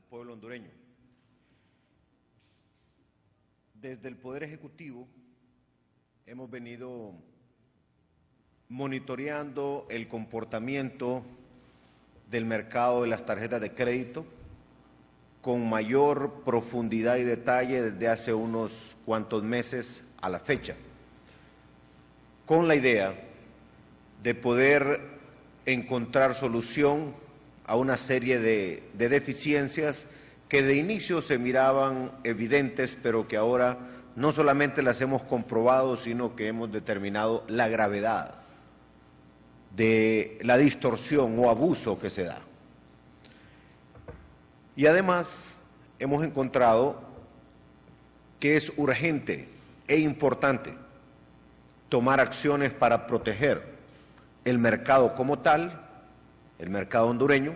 al pueblo hondureño. Desde el Poder Ejecutivo hemos venido monitoreando el comportamiento del mercado de las tarjetas de crédito con mayor profundidad y detalle desde hace unos cuantos meses a la fecha, con la idea de poder encontrar solución a una serie de deficiencias que de inicio se miraban evidentes, pero que ahora no solamente las hemos comprobado, sino que hemos determinado la gravedad de la distorsión o abuso que se da. Y además hemos encontrado que es urgente e importante tomar acciones para proteger el mercado como tal, el mercado hondureño,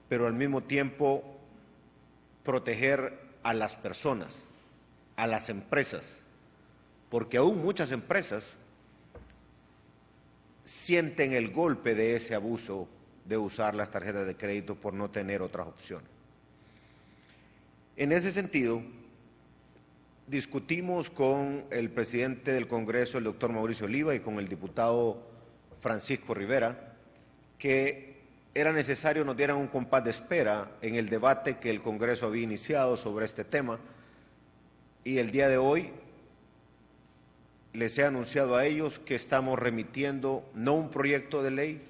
pero al mismo tiempo proteger a las personas, a las empresas, porque aún muchas empresas sienten el golpe de ese abuso de usar las tarjetas de crédito por no tener otras opciones. En ese sentido, discutimos con el presidente del Congreso, el doctor Mauricio Oliva, y con el diputado Francisco Rivera, que era necesario nos dieran un compás de espera en el debate que el Congreso había iniciado sobre este tema, y el día de hoy les he anunciado a ellos que estamos remitiendo no un proyecto de ley,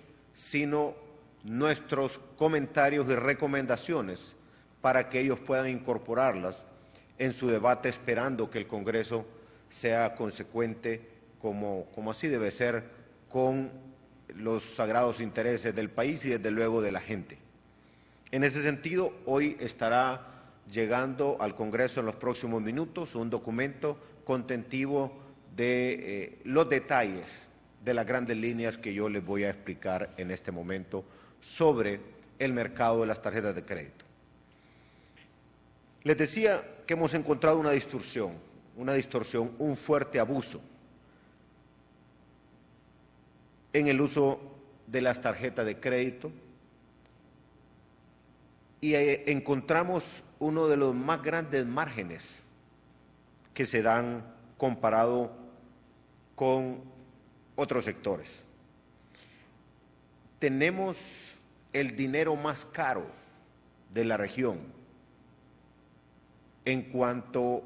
sino nuestros comentarios y recomendaciones para que ellos puedan incorporarlas en su debate, esperando que el Congreso sea consecuente, como así debe ser, con los sagrados intereses del país y desde luego de la gente. En ese sentido, hoy estará llegando al Congreso en los próximos minutos un documento contentivo de los detalles de las grandes líneas que yo les voy a explicar en este momento sobre el mercado de las tarjetas de crédito. Les decía que hemos encontrado una distorsión, un fuerte abuso en el uso de las tarjetas de crédito, y encontramos uno de los más grandes márgenes que se dan comparado con otros sectores. Tenemos el dinero más caro de la región en cuanto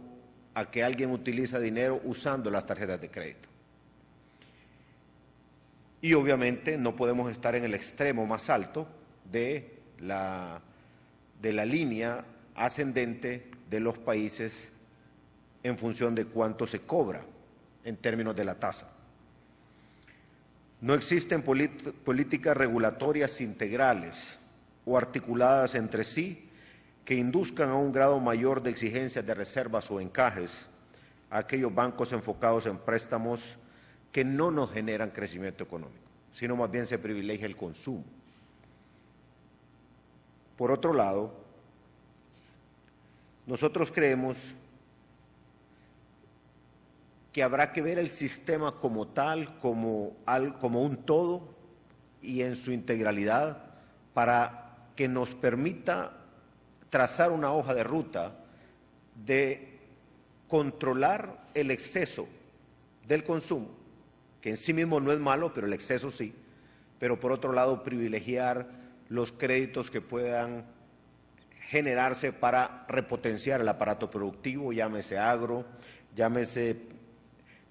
a que alguien utiliza dinero usando las tarjetas de crédito. Y obviamente no podemos estar en el extremo más alto de la línea ascendente de los países en función de cuánto se cobra en términos de la tasa. No existen políticas regulatorias integrales o articuladas entre sí que induzcan a un grado mayor de exigencias de reservas o encajes a aquellos bancos enfocados en préstamos que no nos generan crecimiento económico, sino más bien se privilegia el consumo. Por otro lado, nosotros creemos que habrá que ver el sistema como tal, como un todo y en su integralidad, para que nos permita trazar una hoja de ruta de controlar el exceso del consumo, que en sí mismo no es malo, pero el exceso sí, pero por otro lado privilegiar los créditos que puedan generarse para repotenciar el aparato productivo, llámese agro, llámese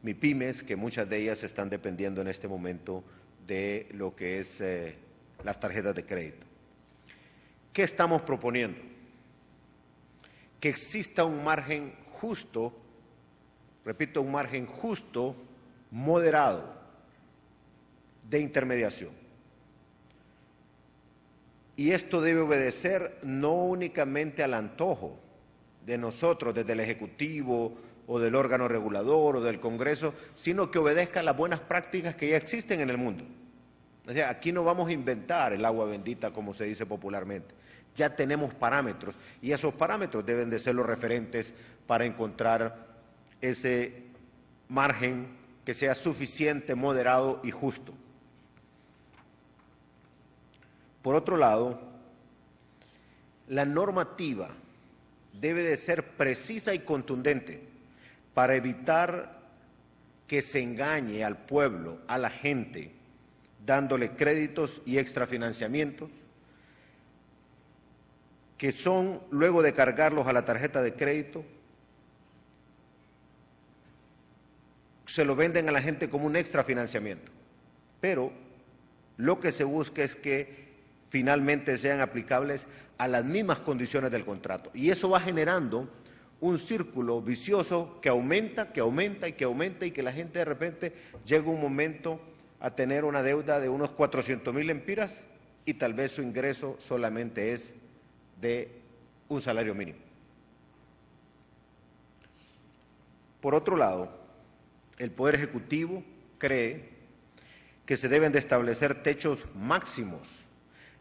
MIPYMES, que muchas de ellas están dependiendo en este momento de lo que es las tarjetas de crédito. ¿Qué estamos proponiendo? Que exista un margen justo, repito, un margen justo, moderado, de intermediación. Y esto debe obedecer no únicamente al antojo de nosotros desde el Ejecutivo o del órgano regulador o del Congreso, sino que obedezca a las buenas prácticas que ya existen en el mundo. O sea, aquí no vamos a inventar el agua bendita, como se dice popularmente. Ya tenemos parámetros, y esos parámetros deben de ser los referentes para encontrar ese margen que sea suficiente, moderado y justo. Por otro lado, La normativa debe de ser precisa y contundente para evitar que se engañe al pueblo, a la gente, dándole créditos y extrafinanciamientos, que son, luego de cargarlos a la tarjeta de crédito, se lo venden a la gente como un extrafinanciamiento. Pero lo que se busca es que finalmente sean aplicables a las mismas condiciones del contrato. Y eso va generando un círculo vicioso que aumenta, que aumenta y que aumenta, y que la gente de repente llega un momento a tener una deuda de unos 400,000 lempiras y tal vez su ingreso solamente es de un salario mínimo. Por otro lado, el Poder Ejecutivo cree que se deben de establecer techos máximos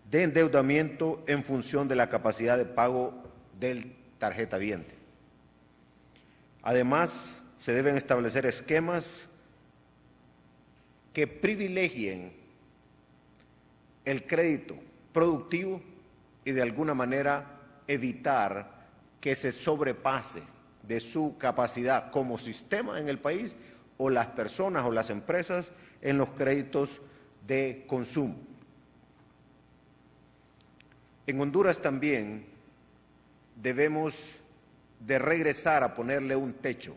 de endeudamiento en función de la capacidad de pago del tarjetaviente. Además, se deben establecer esquemas que privilegien el crédito productivo y de alguna manera evitar que se sobrepase de su capacidad como sistema en el país o las personas o las empresas en los créditos de consumo. En Honduras también debemos de regresar a ponerle un techo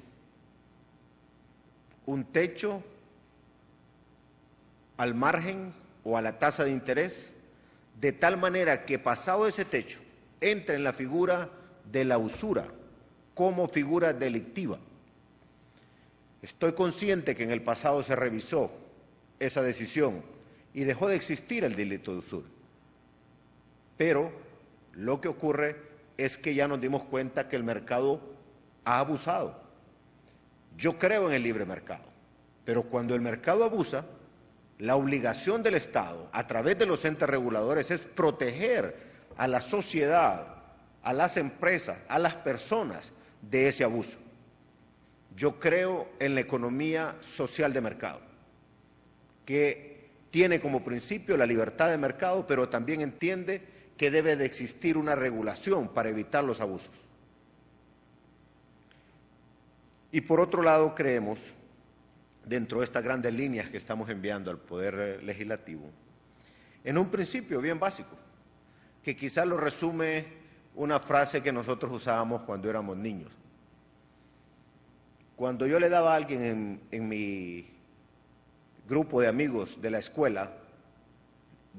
al margen o a la tasa de interés, de tal manera que pasado ese techo entre en la figura de la usura como figura delictiva. Estoy consciente que en el pasado se revisó esa decisión y dejó de existir el delito de usura. Pero lo que ocurre es que ya nos dimos cuenta que el mercado ha abusado. Yo creo en el libre mercado, pero cuando el mercado abusa, la obligación del Estado, a través de los entes reguladores, es proteger a la sociedad, a las empresas, a las personas de ese abuso. Yo creo en la economía social de mercado, que tiene como principio la libertad de mercado, pero también entiende que debe de existir una regulación para evitar los abusos. Y por otro lado, creemos, dentro de estas grandes líneas que estamos enviando al Poder Legislativo, en un principio bien básico, que quizás lo resume una frase que nosotros usábamos cuando éramos niños. Cuando yo le daba a alguien en mi grupo de amigos de la escuela,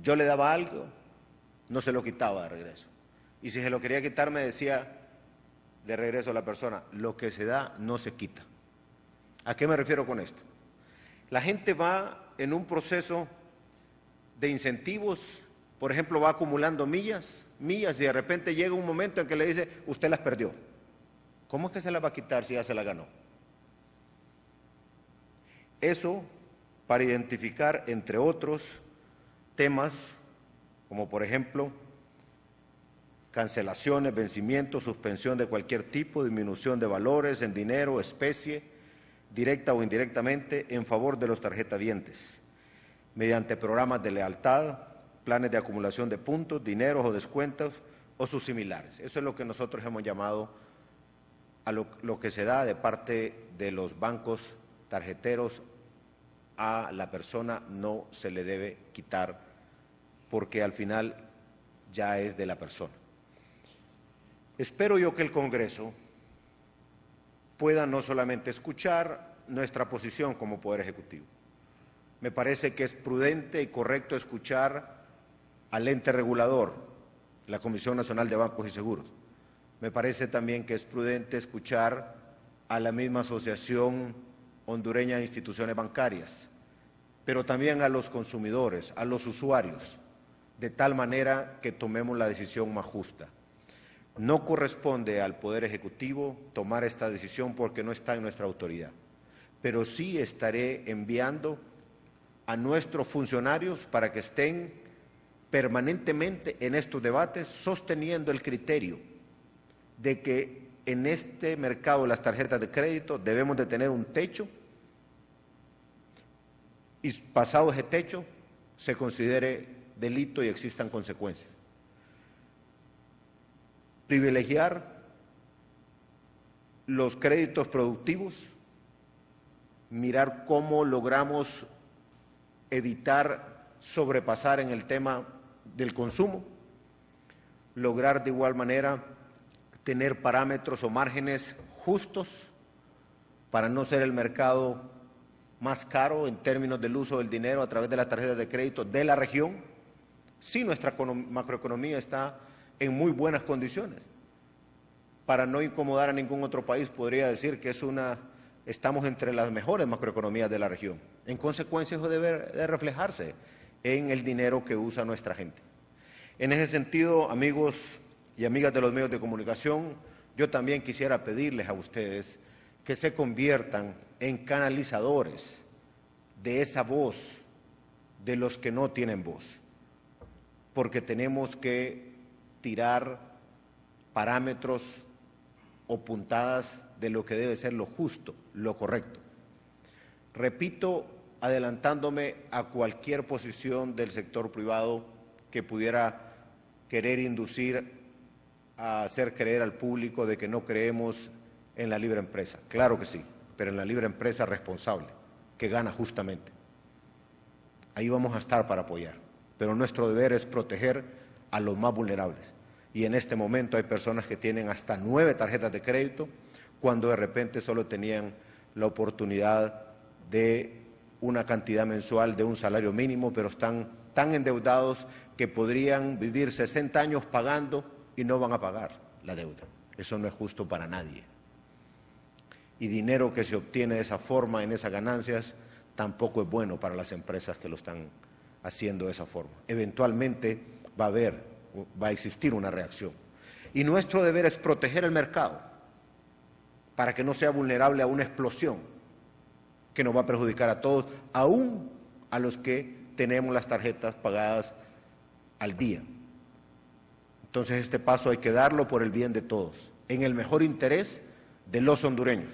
yo le daba algo, no se lo quitaba de regreso. Y si se lo quería quitar, me decía de regreso a la persona, lo que se da no se quita. ¿A qué me refiero con esto? La gente va en un proceso de incentivos, por ejemplo, va acumulando millas, y de repente llega un momento en que le dice, usted las perdió. ¿Cómo es que se las va a quitar si ya se las ganó? Eso para identificar, entre otros temas, como por ejemplo, cancelaciones, vencimientos, suspensión de cualquier tipo, disminución de valores en dinero, especie, directa o indirectamente, en favor de los tarjetavientes, mediante programas de lealtad, planes de acumulación de puntos, dineros o descuentos o sus similares. Eso es lo que nosotros hemos llamado a lo que se da de parte de los bancos tarjeteros. A la persona no se le debe quitar porque al final ya es de la persona. Espero yo que el Congreso pueda no solamente escuchar nuestra posición como Poder Ejecutivo. Me parece que es prudente y correcto escuchar al ente regulador, la Comisión Nacional de Bancos y Seguros. Me parece también que es prudente escuchar a la misma Asociación Hondureña de Instituciones Bancarias, pero también a los consumidores, a los usuarios, de tal manera que tomemos la decisión más justa. No corresponde al Poder Ejecutivo tomar esta decisión porque no está en nuestra autoridad, pero sí estaré enviando a nuestros funcionarios para que estén permanentemente en estos debates, sosteniendo el criterio de que en este mercado de las tarjetas de crédito debemos de tener un techo y pasado ese techo se considere delito y existan consecuencias. privilegiar los créditos productivos, mirar cómo logramos evitar sobrepasar en el tema del consumo, lograr de igual manera tener parámetros o márgenes justos para no ser el mercado más caro en términos del uso del dinero a través de las tarjetas de crédito de la región. Sí, nuestra macroeconomía está en muy buenas condiciones. Para no incomodar a ningún otro país, podría decir que estamos entre las mejores macroeconomías de la región. En consecuencia, eso debe de reflejarse en el dinero que usa nuestra gente. En ese sentido, amigos y amigas de los medios de comunicación, yo también quisiera pedirles a ustedes que se conviertan en canalizadores de esa voz de los que no tienen voz, porque tenemos que tirar parámetros o puntadas de lo que debe ser lo justo, lo correcto. Repito, adelantándome a cualquier posición del sector privado que pudiera querer inducir a hacer creer al público de que no creemos en la libre empresa. Claro que sí, pero en la libre empresa responsable, que gana justamente. Ahí vamos a estar para apoyar, pero nuestro deber es proteger a los más vulnerables. Y en este momento hay personas que tienen hasta 9 tarjetas de crédito, cuando de repente solo tenían la oportunidad de una cantidad mensual de un salario mínimo, pero están tan endeudados que podrían vivir 60 años pagando y no van a pagar la deuda. Eso no es justo para nadie. Y dinero que se obtiene de esa forma, en esas ganancias, tampoco es bueno para las empresas que lo están haciendo de esa forma. Eventualmente va a existir una reacción. Y nuestro deber es proteger el mercado para que no sea vulnerable a una explosión que nos va a perjudicar a todos, aún a los que tenemos las tarjetas pagadas al día. Entonces este paso hay que darlo por el bien de todos, en el mejor interés de los hondureños.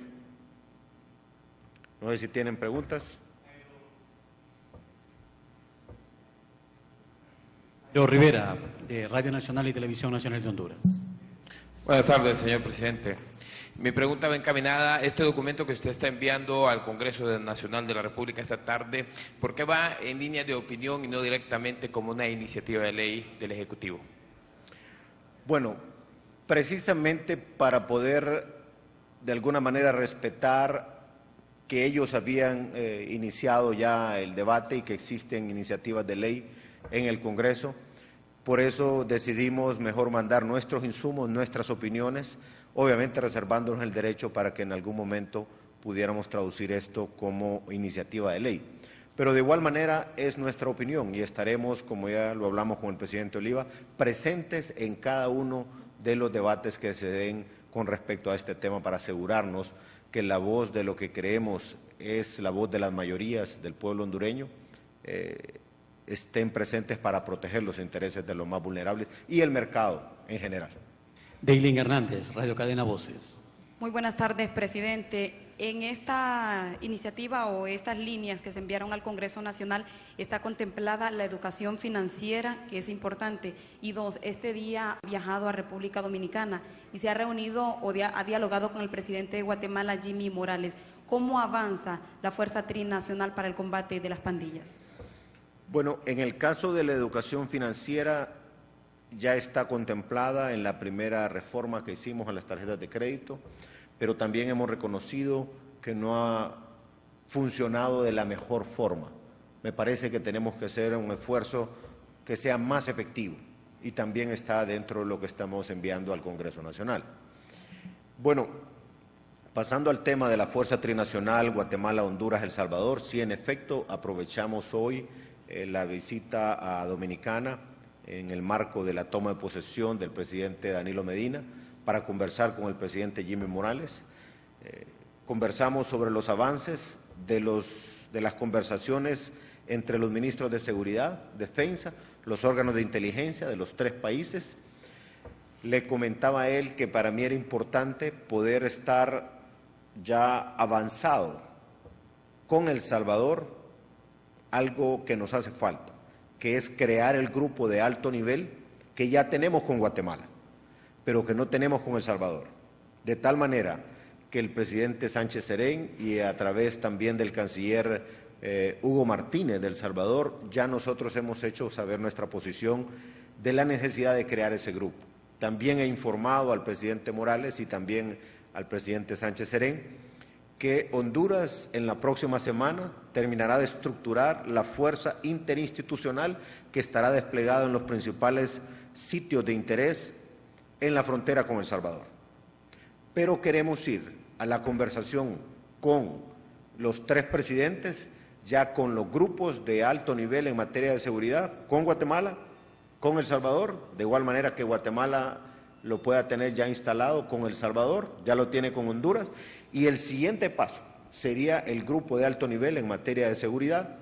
No sé si tienen preguntas. Jairo Rivera, de Radio Nacional y Televisión Nacional de Honduras. Buenas tardes, señor presidente. Mi pregunta va encaminada a este documento que usted está enviando al Congreso Nacional de la República esta tarde. ¿Por qué va en línea de opinión y no directamente como una iniciativa de ley del Ejecutivo? Bueno, precisamente para poder de alguna manera respetar que ellos habían iniciado ya el debate y que existen iniciativas de ley en el Congreso. Por eso decidimos mejor mandar nuestros insumos, nuestras opiniones, obviamente reservándonos el derecho para que en algún momento pudiéramos traducir esto como iniciativa de ley. Pero de igual manera es nuestra opinión y estaremos, como ya lo hablamos con el presidente Oliva, presentes en cada uno de los debates que se den con respecto a este tema para asegurarnos que la voz de lo que creemos es la voz de las mayorías del pueblo hondureño, estén presentes para proteger los intereses de los más vulnerables y el mercado en general. Deilín Hernández, Radio Cadena Voces. Muy buenas tardes, presidente. En esta iniciativa o estas líneas que se enviaron al Congreso Nacional está contemplada la educación financiera, que es importante, y dos, este día ha viajado a República Dominicana y se ha reunido o ha dialogado con el presidente de Guatemala, Jimmy Morales. ¿Cómo avanza la Fuerza Trinacional para el combate de las pandillas? Bueno, en el caso de la educación financiera ya está contemplada en la primera reforma que hicimos a las tarjetas de crédito, pero también hemos reconocido que no ha funcionado de la mejor forma. Me parece que tenemos que hacer un esfuerzo que sea más efectivo y también está dentro de lo que estamos enviando al Congreso Nacional. Bueno, pasando al tema de la Fuerza Trinacional Guatemala, Honduras, El Salvador, sí, en efecto, aprovechamos hoy la visita a Dominicana en el marco de la toma de posesión del presidente Danilo Medina para conversar con el presidente Jimmy Morales. Conversamos sobre los avances de las conversaciones entre los ministros de Seguridad, Defensa, los órganos de inteligencia de los 3 países. Le comentaba a él que para mí era importante poder estar ya avanzado con El Salvador, algo que nos hace falta, que es crear el grupo de alto nivel que ya tenemos con Guatemala. pero que no tenemos con El Salvador. De tal manera que el presidente Sánchez Serén y a través también del canciller Hugo Martínez de El Salvador, ya nosotros hemos hecho saber nuestra posición de la necesidad de crear ese grupo. También he informado al presidente Morales y también al presidente Sánchez Serén que Honduras en la próxima semana terminará de estructurar la fuerza interinstitucional que estará desplegada en los principales sitios de interés en la frontera con El Salvador. Pero queremos ir a la conversación con los tres presidentes, ya con los grupos de alto nivel en materia de seguridad, con Guatemala, con El Salvador, de igual manera que Guatemala lo pueda tener ya instalado con El Salvador, ya lo tiene con Honduras, y el siguiente paso sería el grupo de alto nivel en materia de seguridad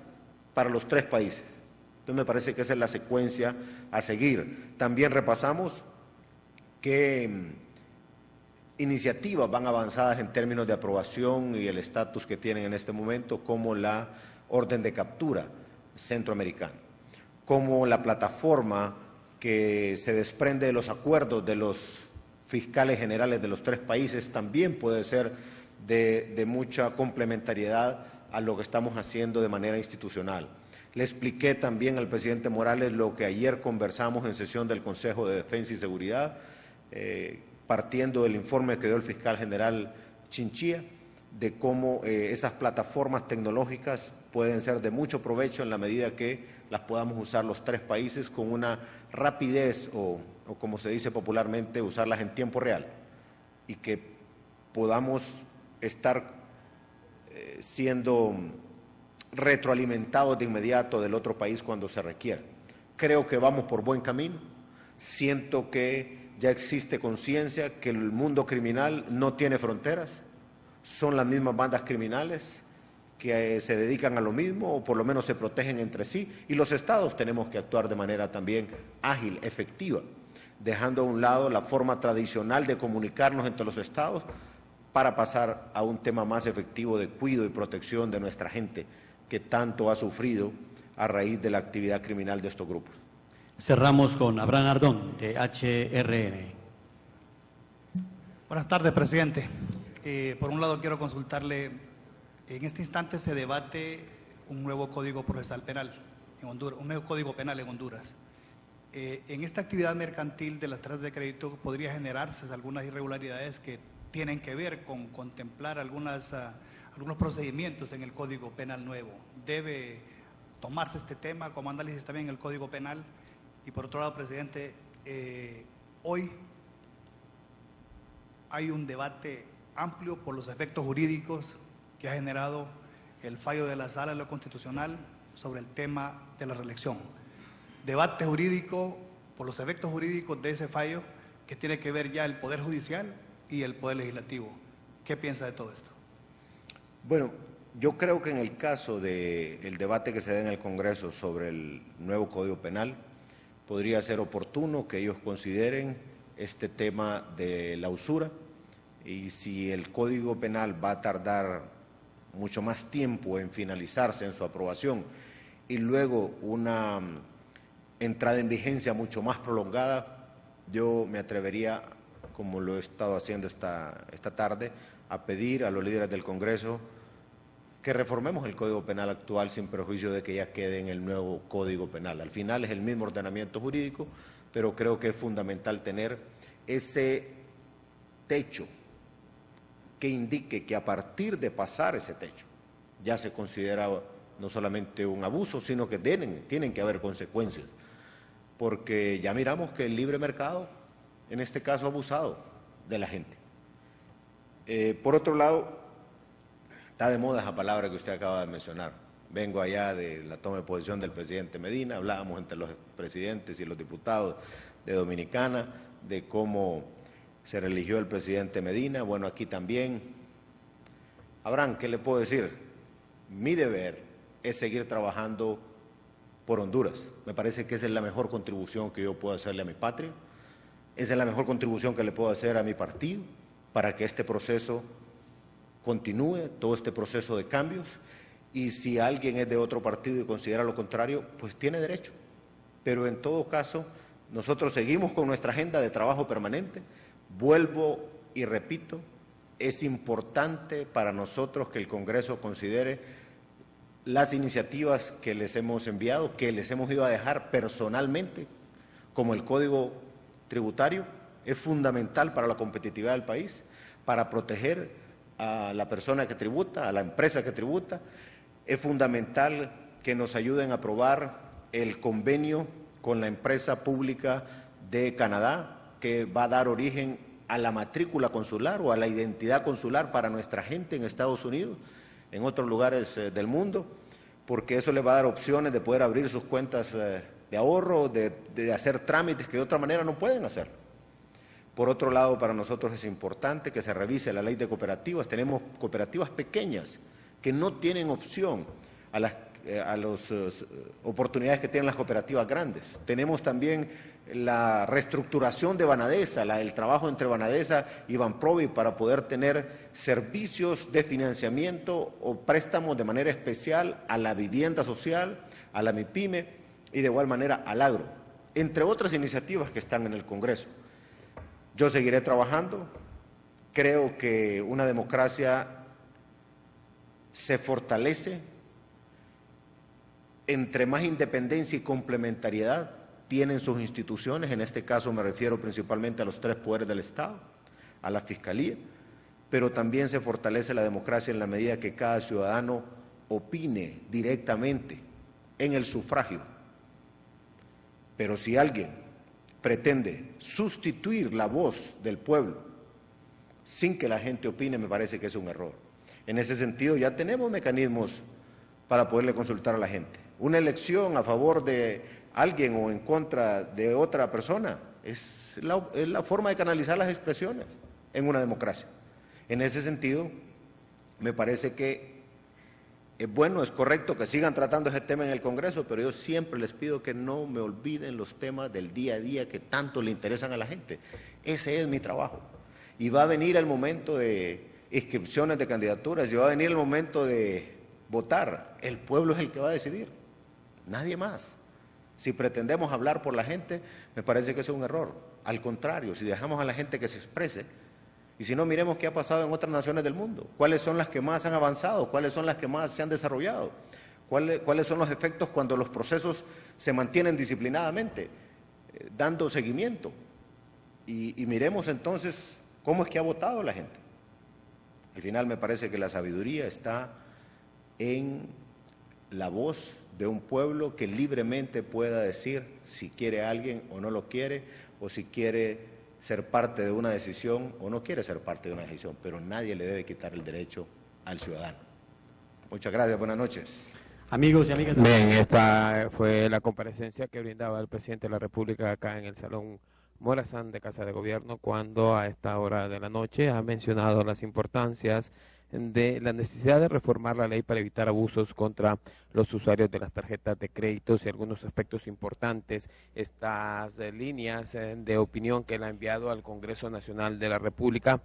para los tres países. Entonces me parece que esa es la secuencia a seguir. También repasamos qué iniciativas van avanzadas en términos de aprobación y el estatus que tienen en este momento, como la orden de captura centroamericana, como la plataforma que se desprende de los acuerdos de los fiscales generales de los tres países también puede ser de mucha complementariedad a lo que estamos haciendo de manera institucional. Le expliqué también al presidente Morales lo que ayer conversamos en sesión del Consejo de Defensa y Seguridad, partiendo del informe que dio el fiscal general Chinchilla, de cómo esas plataformas tecnológicas pueden ser de mucho provecho en la medida que las podamos usar los tres países con una rapidez o como se dice popularmente, usarlas en tiempo real y que podamos estar siendo retroalimentados de inmediato del otro país cuando se requiera. Creo que vamos por buen camino, siento que ya existe conciencia que el mundo criminal no tiene fronteras, son las mismas bandas criminales que se dedican a lo mismo o por lo menos se protegen entre sí, y los estados tenemos que actuar de manera también ágil, efectiva, dejando a un lado la forma tradicional de comunicarnos entre los estados para pasar a un tema más efectivo de cuidado y protección de nuestra gente que tanto ha sufrido a raíz de la actividad criminal de estos grupos. Cerramos con Abraham Ardón, de HRN. Buenas tardes, presidente. Por un lado quiero consultarle, en este instante se debate un nuevo código procesal penal en Honduras, un nuevo código penal en Honduras. En esta actividad mercantil de las tarjetas de crédito podría generarse algunas irregularidades que tienen que ver con contemplar algunos procedimientos en el Código Penal nuevo. ¿Debe tomarse este tema como análisis también en el Código Penal? Y por otro lado, presidente, hoy hay un debate amplio por los efectos jurídicos que ha generado el fallo de la Sala de lo Constitucional sobre el tema de la reelección. Debate jurídico por los efectos jurídicos de ese fallo que tiene que ver ya el Poder Judicial y el Poder Legislativo. ¿Qué piensa de todo esto? Bueno, yo creo que en el caso del debate que se da en el Congreso sobre el nuevo Código Penal, podría ser oportuno que ellos consideren este tema de la usura, y si el Código Penal va a tardar mucho más tiempo en finalizarse en su aprobación y luego una entrada en vigencia mucho más prolongada, yo me atrevería, como lo he estado haciendo esta tarde, a pedir a los líderes del Congreso que reformemos el Código Penal actual sin perjuicio de que ya quede en el nuevo Código Penal. Al final es el mismo ordenamiento jurídico, pero creo que es fundamental tener ese techo que indique que a partir de pasar ese techo ya se considera no solamente un abuso, sino que tienen que haber consecuencias, porque ya miramos que el libre mercado, en este caso, ha abusado de la gente. Por otro lado, está de moda esa palabra que usted acaba de mencionar. Vengo allá de la toma de posesión del presidente Medina, hablábamos entre los presidentes y los diputados de Dominicana de cómo se religió el presidente Medina. Bueno, aquí también. Abraham, ¿qué le puedo decir? Mi deber es seguir trabajando por Honduras. Me parece que esa es la mejor contribución que yo puedo hacerle a mi patria, esa es la mejor contribución que le puedo hacer a mi partido para que este proceso continúe, todo este proceso de cambios, y si alguien es de otro partido y considera lo contrario, pues tiene derecho. Pero en todo caso, nosotros seguimos con nuestra agenda de trabajo permanente. Vuelvo y repito, es importante para nosotros que el Congreso considere las iniciativas que les hemos enviado, que les hemos ido a dejar personalmente, como el Código Tributario. Es fundamental para la competitividad del país, para proteger a la persona que tributa, a la empresa que tributa. Es fundamental que nos ayuden a aprobar el convenio con la empresa pública de Canadá, que va a dar origen a la matrícula consular o a la identidad consular para nuestra gente en Estados Unidos, en otros lugares del mundo, porque eso le va a dar opciones de poder abrir sus cuentas de ahorro, de hacer trámites que de otra manera no pueden hacer. Por otro lado, para nosotros es importante que se revise la ley de cooperativas. Tenemos cooperativas pequeñas que no tienen opción a las oportunidades que tienen las cooperativas grandes. Tenemos también la reestructuración de Banadesa, el trabajo entre Banadesa y Banprovi para poder tener servicios de financiamiento o préstamos de manera especial a la vivienda social, a la MIPYME y de igual manera al agro, entre otras iniciativas que están en el Congreso. Yo seguiré trabajando. Creo que una democracia se fortalece entre más independencia y complementariedad tienen sus instituciones. En este caso me refiero principalmente a los 3 poderes del Estado, a la Fiscalía, pero también se fortalece la democracia en la medida que cada ciudadano opine directamente en el sufragio. Pero si alguien pretende sustituir la voz del pueblo sin que la gente opine, me parece que es un error. En ese sentido ya tenemos mecanismos para poderle consultar a la gente. Una elección a favor de alguien o en contra de otra persona es la forma de canalizar las expresiones en una democracia. En ese sentido, me parece que es bueno, es correcto que sigan tratando ese tema en el Congreso, pero yo siempre les pido que no me olviden los temas del día a día que tanto le interesan a la gente. Ese es mi trabajo. Y va a venir el momento de inscripciones de candidaturas, y va a venir el momento de votar. El pueblo es el que va a decidir, nadie más. Si pretendemos hablar por la gente, me parece que eso es un error. Al contrario, si dejamos a la gente que se exprese, y si no, miremos qué ha pasado en otras naciones del mundo, cuáles son las que más han avanzado, cuáles son las que más se han desarrollado, cuáles son los efectos cuando los procesos se mantienen disciplinadamente, dando seguimiento. Y miremos entonces cómo es que ha votado la gente. Al final me parece que la sabiduría está en la voz de un pueblo que libremente pueda decir si quiere a alguien o no lo quiere, o si quiere ser parte de una decisión o no quiere ser parte de una decisión, pero nadie le debe quitar el derecho al ciudadano. Muchas gracias, buenas noches. Amigos y amigas. Bien, esta fue la comparecencia que brindaba el presidente de la República acá en el Salón Morazán de Casa de Gobierno, cuando a esta hora de la noche ha mencionado las importancias de la necesidad de reformar la ley para evitar abusos contra los usuarios de las tarjetas de créditos y algunos aspectos importantes. Estas líneas de opinión que él ha enviado al Congreso Nacional de la República,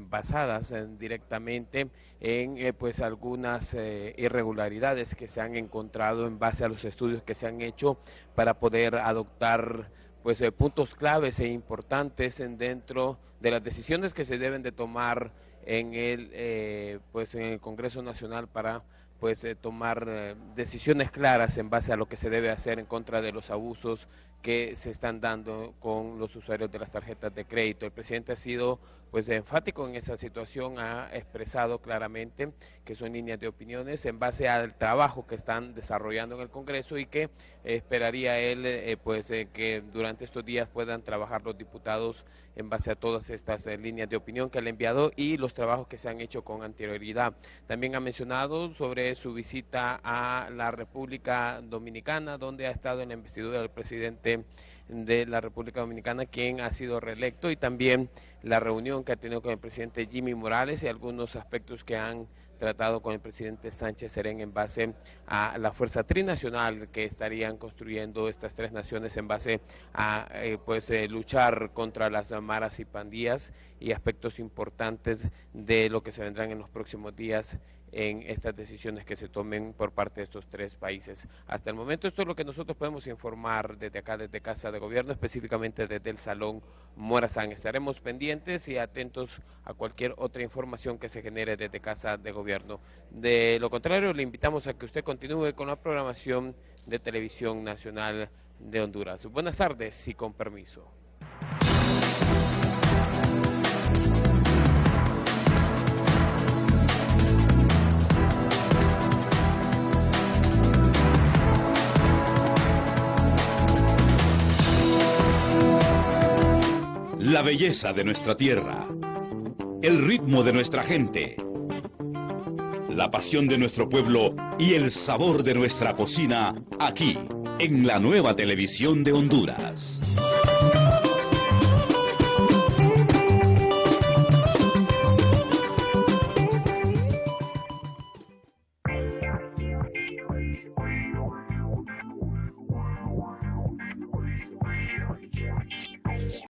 basadas directamente en pues algunas irregularidades que se han encontrado en base a los estudios que se han hecho para poder adoptar pues puntos claves e importantes dentro de las decisiones que se deben de tomar en el Congreso Nacional para tomar decisiones claras en base a lo que se debe hacer en contra de los abusos que se están dando con los usuarios de las tarjetas de crédito. El presidente ha sido enfático en esa situación, ha expresado claramente que son líneas de opiniones en base al trabajo que están desarrollando en el Congreso y que esperaría él que durante estos días puedan trabajar los diputados en base a todas estas líneas de opinión que le ha enviado y los trabajos que se han hecho con anterioridad. También ha mencionado sobre su visita a la República Dominicana, donde ha estado en la investidura del presidente de la República Dominicana, quien ha sido reelecto, y también la reunión que ha tenido con el presidente Jimmy Morales y algunos aspectos que han tratado con el presidente Sánchez Serén en base a la fuerza trinacional que estarían construyendo estas 3 naciones en base a luchar contra las maras y pandillas y aspectos importantes de lo que se vendrán en los próximos días en estas decisiones que se tomen por parte de estos tres países. Hasta el momento esto es lo que nosotros podemos informar desde acá, desde Casa de Gobierno, específicamente desde el Salón Morazán. Estaremos pendientes y atentos a cualquier otra información que se genere desde Casa de Gobierno. De lo contrario, le invitamos a que usted continúe con la programación de Televisión Nacional de Honduras. Buenas tardes y con permiso. La belleza de nuestra tierra, el ritmo de nuestra gente, la pasión de nuestro pueblo y el sabor de nuestra cocina, aquí, en la nueva televisión de Honduras.